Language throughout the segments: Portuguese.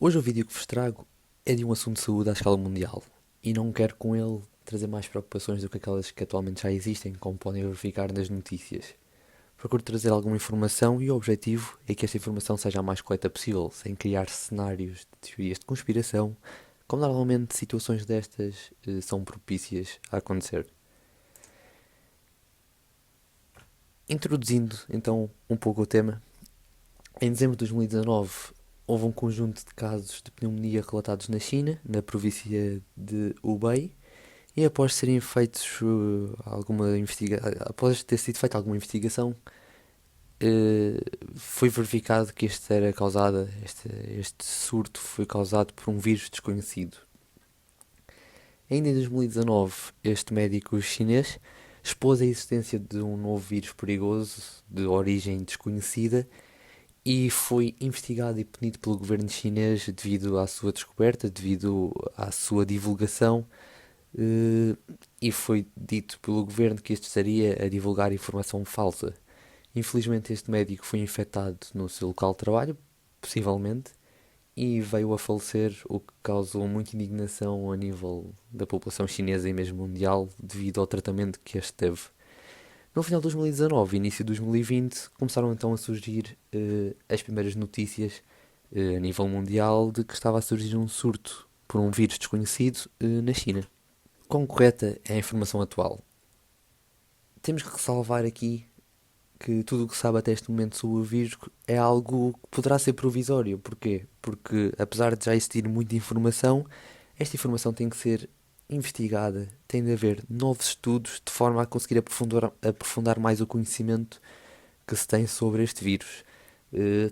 Hoje o vídeo que vos trago é de um assunto de saúde à escala mundial e não quero com ele trazer mais preocupações do que aquelas que atualmente já existem, como podem verificar nas notícias. Procuro trazer alguma informação e o objetivo é que esta informação seja a mais correta possível, sem criar cenários de teorias de conspiração, como normalmente situações destas são propícias a acontecer. Introduzindo então um pouco o tema, em dezembro de 2019 houve um conjunto de casos de pneumonia relatados na China, na província de Hubei, e após ter sido feita alguma investigação, eh, foi verificado que este surto foi causado por um vírus desconhecido. Ainda em 2019, este médico chinês expôs a existência de um novo vírus perigoso de origem desconhecida e foi investigado e punido pelo governo chinês devido à sua descoberta, devido à sua divulgação, e foi dito pelo governo que este estaria a divulgar informação falsa. Infelizmente, este médico foi infectado no seu local de trabalho, possivelmente, e veio a falecer, o que causou muita indignação a nível da população chinesa e mesmo mundial devido ao tratamento que este teve. No final de 2019 e início de 2020 começaram então a surgir as primeiras notícias a nível mundial de que estava a surgir um surto por um vírus desconhecido na China. Quão correta é a informação atual? Temos que ressalvar aqui que tudo o que se sabe até este momento sobre o vírus é algo que poderá ser provisório. Porquê? Porque apesar de já existir muita informação, esta informação tem que ser investigada, tem de haver novos estudos de forma a conseguir aprofundar mais o conhecimento que se tem sobre este vírus.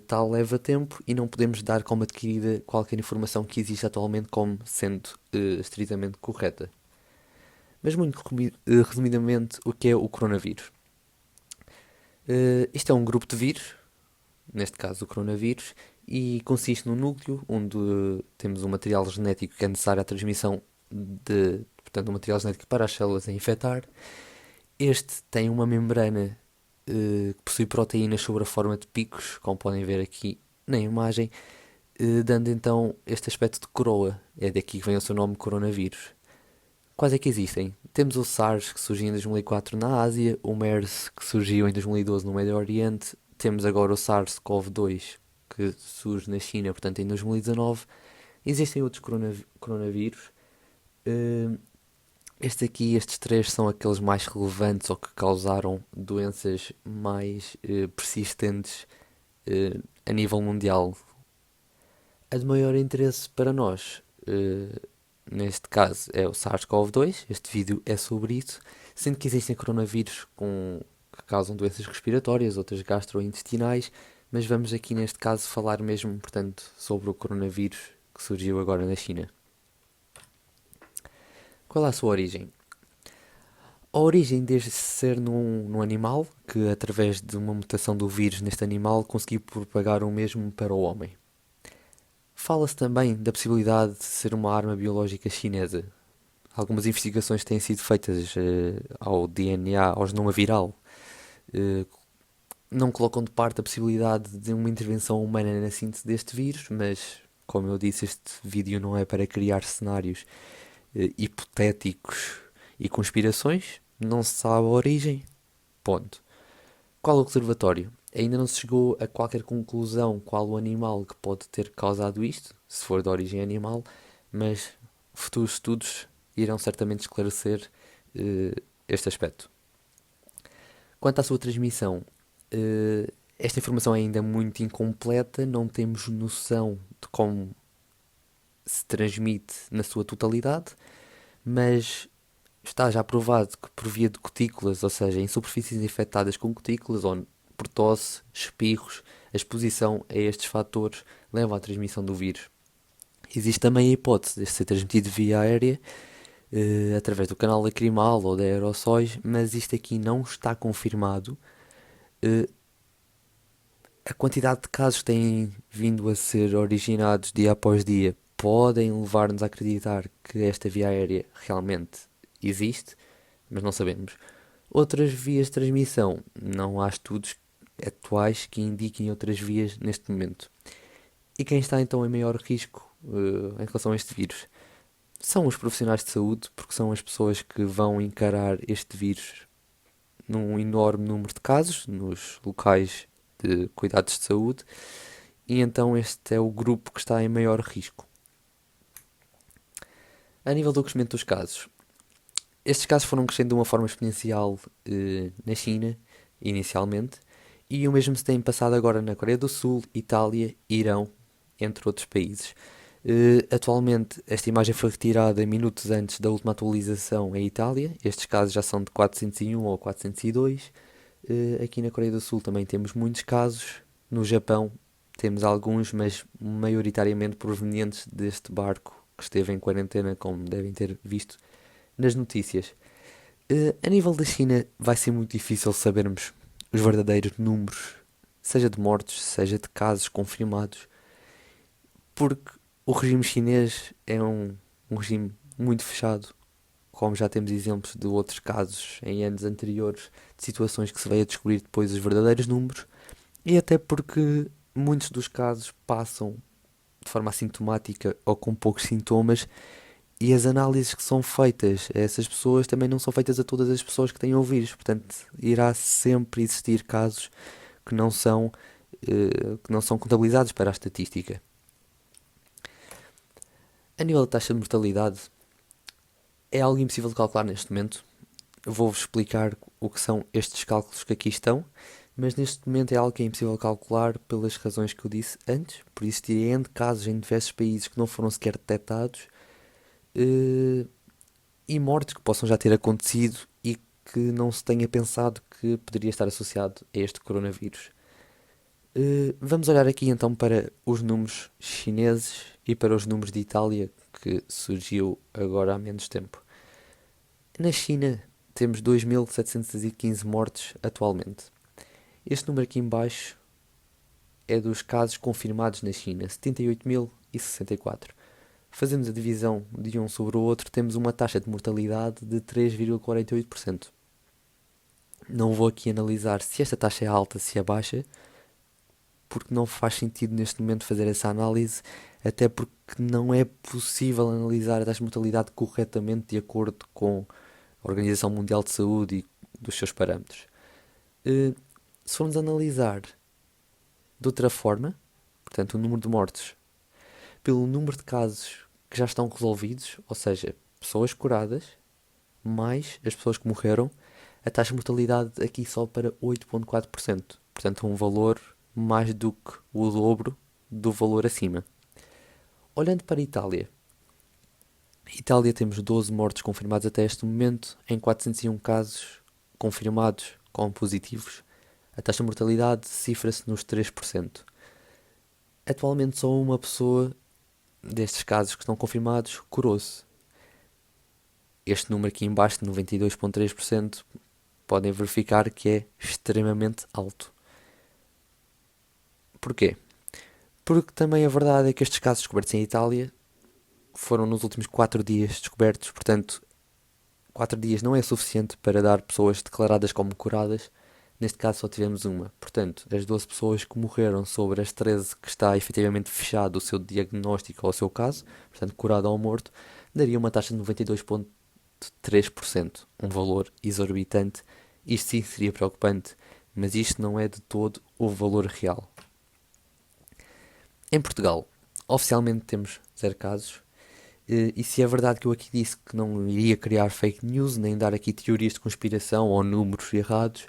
Tal leva tempo e não podemos dar como adquirida qualquer informação que existe atualmente como sendo estritamente correta. Mas muito resumidamente, o que é o coronavírus? Isto é um grupo de vírus, neste caso o coronavírus, e consiste num núcleo onde temos um material genético que é necessário à transmissão portanto, um material genético para as células a infectar. Este tem uma membrana que possui proteínas sobre a forma de picos, como podem ver aqui na imagem, dando então este aspecto de coroa. É daqui que vem o seu nome coronavírus. Quais é que existem? Temos o SARS, que surgiu em 2004 na Ásia, o MERS, que surgiu em 2012 no Médio Oriente, temos agora o SARS-CoV-2, que surge na China, portanto, em 2019. Existem outros coronavírus. Uh, estes três são aqueles mais relevantes ou que causaram doenças mais persistentes a nível mundial. A de maior interesse para nós, neste caso, é o SARS-CoV-2. Este vídeo é sobre isso, sendo que existem coronavírus que causam doenças respiratórias, outras gastrointestinais, mas vamos aqui neste caso falar mesmo, portanto, sobre o coronavírus que surgiu agora na China. Qual é a sua origem? A origem desde ser num animal que, através de uma mutação do vírus neste animal, conseguiu propagar o mesmo para o homem. Fala-se também da possibilidade de ser uma arma biológica chinesa. Algumas investigações têm sido feitas ao DNA, ao genoma viral. Eh, não colocam de parte a possibilidade de uma intervenção humana na síntese deste vírus, mas, como eu disse, este vídeo não é para criar cenários hipotéticos e conspirações. Não se sabe a origem. Ponto. Qual o reservatório? Ainda não se chegou a qualquer conclusão qual o animal que pode ter causado isto, se for de origem animal, mas futuros estudos irão certamente esclarecer este aspecto. Quanto à sua transmissão, esta informação é ainda muito incompleta, não temos noção de como se transmite na sua totalidade, mas está já provado que por via de cutículas, ou seja, em superfícies infectadas com cutículas ou por tosse, espirros, a exposição a estes fatores leva à transmissão do vírus. Existe também a hipótese de ser transmitido via aérea, através do canal lacrimal ou de aerossóis, mas isto aqui não está confirmado. Eh, a quantidade de casos que têm vindo a ser originados dia após dia podem levar-nos a acreditar que esta via aérea realmente existe, mas não sabemos. Outras vias de transmissão, não há estudos atuais que indiquem outras vias neste momento. E quem está então em maior risco em relação a este vírus? São os profissionais de saúde, porque são as pessoas que vão encarar este vírus num enorme número de casos, nos locais de cuidados de saúde, e então este é o grupo que está em maior risco. A nível do crescimento dos casos, estes casos foram crescendo de uma forma exponencial na China, inicialmente, e o mesmo se tem passado agora na Coreia do Sul, Itália, Irão, entre outros países. Atualmente, esta imagem foi retirada minutos antes da última atualização em Itália. Estes casos já são de 401 ou 402. Aqui na Coreia do Sul também temos muitos casos. No Japão temos alguns, mas maioritariamente provenientes deste barco que esteve em quarentena, como devem ter visto nas notícias. A nível da China, vai ser muito difícil sabermos os verdadeiros números, seja de mortos, seja de casos confirmados, porque o regime chinês é um regime muito fechado, como já temos exemplos de outros casos em anos anteriores, de situações que se veio a descobrir depois os verdadeiros números, e até porque muitos dos casos passam de forma assintomática ou com poucos sintomas, e as análises que são feitas a essas pessoas também não são feitas a todas as pessoas que têm o vírus. Portanto, irá sempre existir casos que não são contabilizados para a estatística. A nível da taxa de mortalidade, é algo impossível de calcular neste momento. Eu vou-vos explicar o que são estes cálculos que aqui estão, mas neste momento é algo que é impossível calcular pelas razões que eu disse antes, por existirem N casos em diversos países que não foram sequer detectados, e mortes que possam já ter acontecido e que não se tenha pensado que poderia estar associado a este coronavírus. Vamos olhar aqui então para os números chineses e para os números de Itália, que surgiu agora há menos tempo. Na China temos 2.715 mortes atualmente. Este número aqui em baixo é dos casos confirmados na China, 78.064. Fazemos a divisão de um sobre o outro, temos uma taxa de mortalidade de 3,48%. Não vou aqui analisar se esta taxa é alta, se é baixa, porque não faz sentido neste momento fazer essa análise, até porque não é possível analisar a taxa de mortalidade corretamente de acordo com a Organização Mundial de Saúde e dos seus parâmetros. Se formos analisar de outra forma, portanto, o número de mortes pelo número de casos que já estão resolvidos, ou seja, pessoas curadas, mais as pessoas que morreram, a taxa de mortalidade aqui só para 8,4%. Portanto, um valor mais do que o dobro do valor acima. Olhando para a Itália, temos 12 mortes confirmadas até este momento, em 401 casos confirmados como positivos. A taxa de mortalidade cifra-se nos 3%. Atualmente só uma pessoa destes casos que estão confirmados curou-se. Este número aqui em baixo, de 92,3%, podem verificar que é extremamente alto. Porquê? Porque também a verdade é que estes casos descobertos em Itália foram nos últimos 4 dias descobertos, portanto, 4 dias não é suficiente para dar pessoas declaradas como curadas. Neste caso só tivemos uma. Portanto, das 12 pessoas que morreram sobre as 13 que está efetivamente fechado o seu diagnóstico ou o seu caso, portanto, curado ou morto, daria uma taxa de 92,3%. Um valor exorbitante. Isto sim seria preocupante, mas isto não é de todo o valor real. Em Portugal, oficialmente temos 0 casos. E se é verdade que eu aqui disse que não iria criar fake news, nem dar aqui teorias de conspiração ou números errados,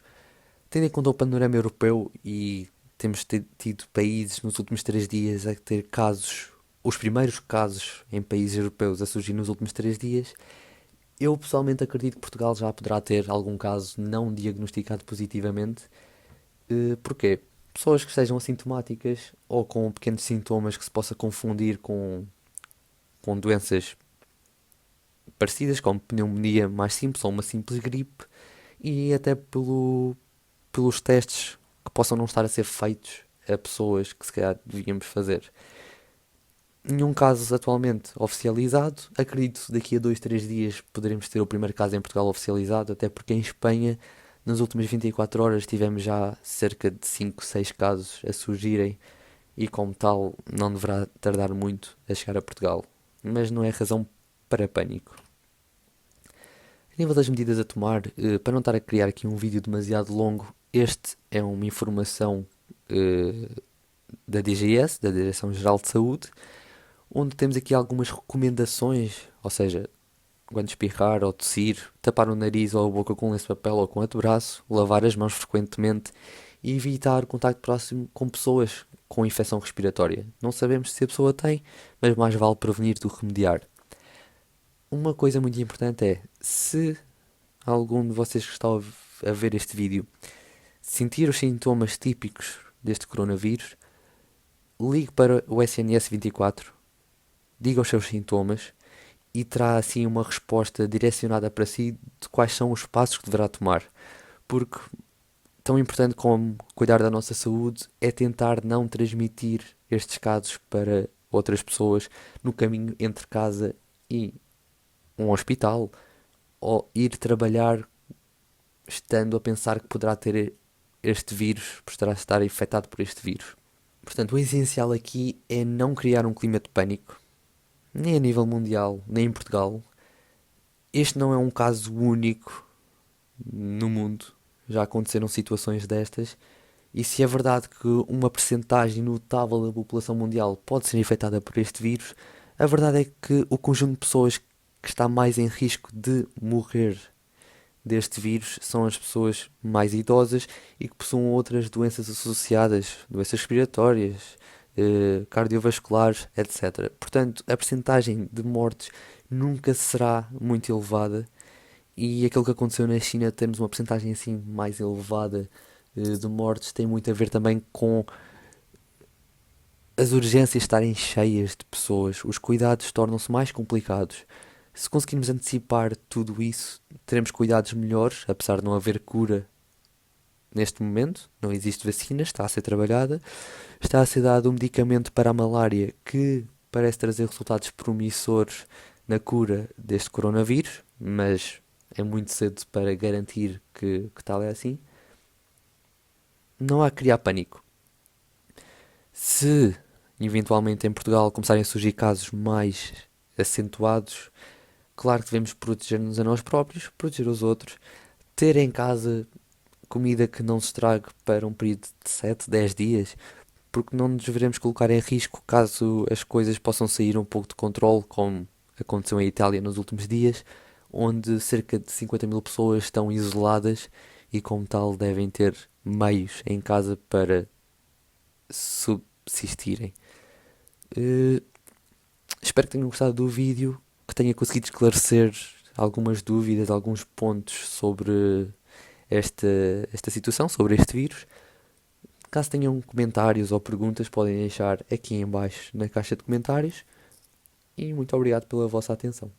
tendo em conta o panorama europeu e temos tido países nos últimos 3 dias a ter casos, os primeiros casos em países europeus a surgir nos últimos 3 dias, eu pessoalmente acredito que Portugal já poderá ter algum caso não diagnosticado positivamente. Porquê? Pessoas que estejam assintomáticas ou com pequenos sintomas que se possa confundir com doenças parecidas, como pneumonia mais simples ou uma simples gripe, e até pelos testes que possam não estar a ser feitos a pessoas que se calhar devíamos fazer. Nenhum caso atualmente oficializado. Acredito que daqui a 2, 3 dias poderemos ter o primeiro caso em Portugal oficializado, até porque em Espanha, nas últimas 24 horas, tivemos já cerca de 5, 6 casos a surgirem e, como tal, não deverá tardar muito a chegar a Portugal. Mas não é razão para pânico. A nível das medidas a tomar, para não estar a criar aqui um vídeo demasiado longo, este é uma informação eh, da DGS, da Direção-Geral de Saúde, onde temos aqui algumas recomendações, ou seja, quando espirrar ou tossir, tapar o nariz ou a boca com lenço de papel ou com antebraço, lavar as mãos frequentemente e evitar o contacto próximo com pessoas com infecção respiratória. Não sabemos se a pessoa tem, mas mais vale prevenir do que remediar. Uma coisa muito importante é, se algum de vocês que está a ver este vídeo sentir os sintomas típicos deste coronavírus, ligue para o SNS 24, diga os seus sintomas e terá assim uma resposta direcionada para si de quais são os passos que deverá tomar. Porque tão importante como cuidar da nossa saúde é tentar não transmitir estes casos para outras pessoas no caminho entre casa e um hospital ou ir trabalhar estando a pensar que poderá ter este vírus, poderá estar infectado por este vírus. Portanto, o essencial aqui é não criar um clima de pânico, nem a nível mundial, nem em Portugal. Este não é um caso único no mundo. Já aconteceram situações destas. E se é verdade que uma percentagem notável da população mundial pode ser infectada por este vírus, a verdade é que o conjunto de pessoas que está mais em risco de morrer deste vírus são as pessoas mais idosas e que possuem outras doenças associadas, doenças respiratórias, cardiovasculares, etc. Portanto, a percentagem de mortes nunca será muito elevada e aquilo que aconteceu na China, termos uma percentagem assim mais elevada de mortes, tem muito a ver também com as urgências estarem cheias de pessoas. Os cuidados tornam-se mais complicados. Se conseguirmos antecipar tudo isso, teremos cuidados melhores, apesar de não haver cura neste momento. Não existe vacina, está a ser trabalhada. Está a ser dado um medicamento para a malária que parece trazer resultados promissores na cura deste coronavírus, mas é muito cedo para garantir que tal é assim. Não há que criar pânico. Se eventualmente em Portugal começarem a surgir casos mais acentuados, claro que devemos proteger-nos a nós próprios, proteger os outros, ter em casa comida que não se estrague para um período de 7, 10 dias, porque não nos devemos colocar em risco caso as coisas possam sair um pouco de controle, como aconteceu em Itália nos últimos dias, onde cerca de 50 mil pessoas estão isoladas e, como tal, devem ter meios em casa para subsistirem. Eh, Espero que tenham gostado do vídeo, que tenha conseguido esclarecer algumas dúvidas, alguns pontos sobre esta, esta situação, sobre este vírus. Caso tenham comentários ou perguntas, podem deixar aqui em baixo na caixa de comentários. E muito obrigado pela vossa atenção.